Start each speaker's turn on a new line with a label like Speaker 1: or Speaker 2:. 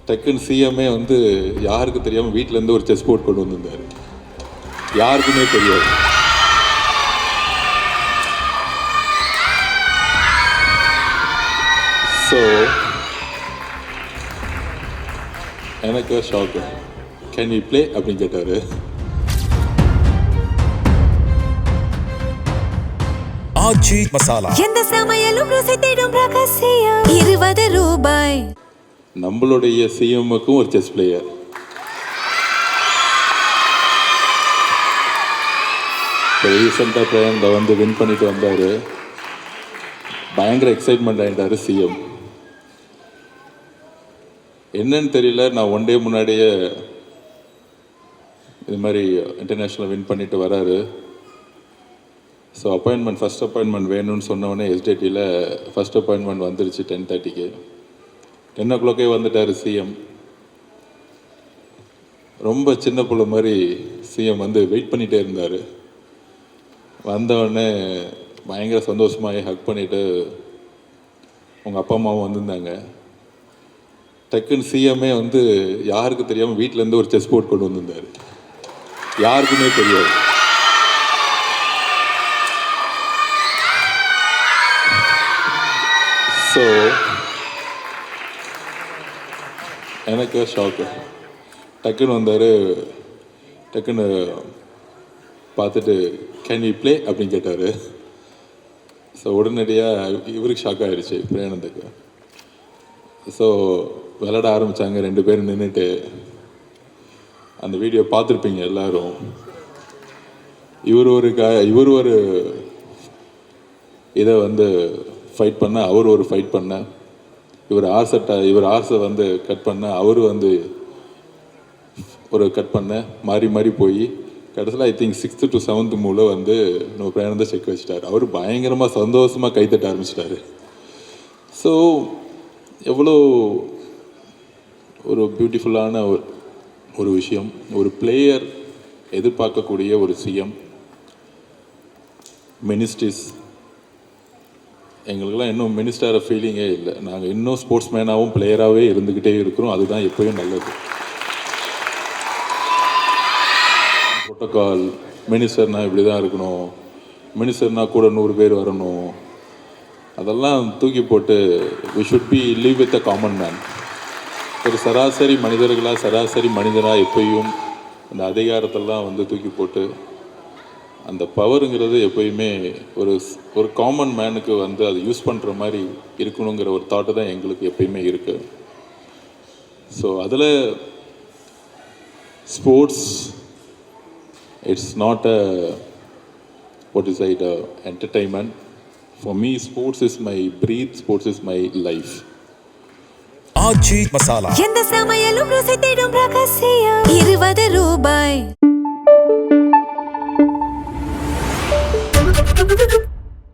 Speaker 1: டக்குன்னு சிஎம்ஏ வந்து யாருக்கு தெரியாமல் வீட்டிலேருந்து ஒரு செஸ் போர்ட் கொண்டு வந்திருந்தார். யாருக்குமே தெரியாது. ஸோ எனக்கு ஷாக்கு. கேன் வி ப்ளே அப்படின்னு கேட்டார்.
Speaker 2: ஆச்சி மசாலா
Speaker 3: எந்த சமையலும் ருசி தேடும் ரகசியம் 20 ரூபாய்.
Speaker 1: நம்மளுடைய சிஎம்முக்கும் ஒரு செஸ் பிளேயர். இப்போ ரீசெண்டாக பிளேயரில் வந்து வின் பண்ணிட்டு வந்தார். பயங்கர எக்ஸைட்மெண்ட் ஆகிட்டார் சிஎம். என்னன்னு தெரியல, நான் ஒன் டே முன்னாடியே இது மாதிரி இன்டர்நேஷ்னல் வின் பண்ணிட்டு வராரு. ஸோ ஃபஸ்ட் அப்பாயின்மெண்ட் வேணும்னு சொன்னவொடனே எஸ்டேட்டியில் ஃபஸ்ட் அப்பாயின்மெண்ட் வந்துருச்சு 10:30க்கு. 10 o'clock வந்துட்டார் சிஎம். ரொம்ப சின்ன பிள்ளை மாதிரி சிஎம் வந்து வெயிட் பண்ணிகிட்டே இருந்தார். வந்தவுடனே பயங்கர சந்தோஷமாகி ஹக் பண்ணிவிட்டு உங்கள் அப்பா அம்மாவும் வந்திருந்தாங்க. டக்குன்னு சிஎம்ஏ வந்து யாருக்கு தெரியாமல் வீட்டிலேருந்து ஒரு செஸ் போர்ட் கொண்டு வந்திருந்தார். யாருக்குமே தெரியாது. ஸோ எனக்கு ஷாக்கு. டக்குன்னு வந்தார். டக்குன்னு பார்த்துட்டு கேன் வி ப்ளே அப்படின்னு கேட்டார். ஸோ உடனடியாக இவருக்கு ஷாக் ஆகிடுச்சு, பிரேனந்துக்கு. ஸோ விளையாட ஆரம்பித்தாங்க 2 பேரும் நின்றுட்டு. அந்த வீடியோ பார்த்துருப்பீங்க எல்லோரும். இவர் ஒரு இதை வந்து ஃபைட் பண்ண, அவர் ஒரு ஃபைட் பண்ண. இவர் ஆர்ஸை வந்து கட் பண்ண, அவர் வந்து ஒரு கட் பண்ண. மாறி மாறி போய் கடைசியில் I think 6th to 7th மூவில் வந்து நம்ம பிரேனந்தை செக் வச்சுட்டார். அவர் பயங்கரமாக சந்தோஷமாக கைத்தட்ட ஆரம்பிச்சிட்டாரு. ஸோ எவ்வளோ ஒரு பியூட்டிஃபுல்லான ஒரு விஷயம். ஒரு பிளேயர் எதிர்பார்க்கக்கூடிய ஒரு சிஎம், மினிஸ்ட்ரிஸ். எங்களுக்கெல்லாம் இன்னும் மினிஸ்டர் ஃபீலிங்கே இல்லை. நாங்கள் இன்னும் ஸ்போர்ட்ஸ் மேனாகவும் பிளேயராகவே இருந்துக்கிட்டே இருக்கிறோம். அதுதான் எப்போயும் நல்லது. புரோட்டோகால், மினிஸ்டர்னால் இப்படி தான் இருக்கணும், மினிஸ்டர்னால் கூட 100 பேர் வரணும், அதெல்லாம் தூக்கி போட்டு we should be live with a common man. ஒரு சராசரி மனிதர்களாக, சராசரி மனிதனாக எப்பயும் அந்த அதிகாரத்தெல்லாம் வந்து தூக்கி போட்டு, அந்த பவருங்கிறது எப்பயுமே ஒரு காமன் மேனுக்கு வந்து அதை யூஸ் பண்ணுற மாதிரி இருக்கணுங்கிற ஒரு தாட்டு தான் எங்களுக்கு எப்பயுமே இருக்குது. ஸோ அதில் sports, it's not a what is it, entertainment. For me, sports is my breath, sports is my life.
Speaker 2: ஆச்சி மசாலா
Speaker 3: எந்த சமையலும் ருசி தேடும் ரகசியம் 20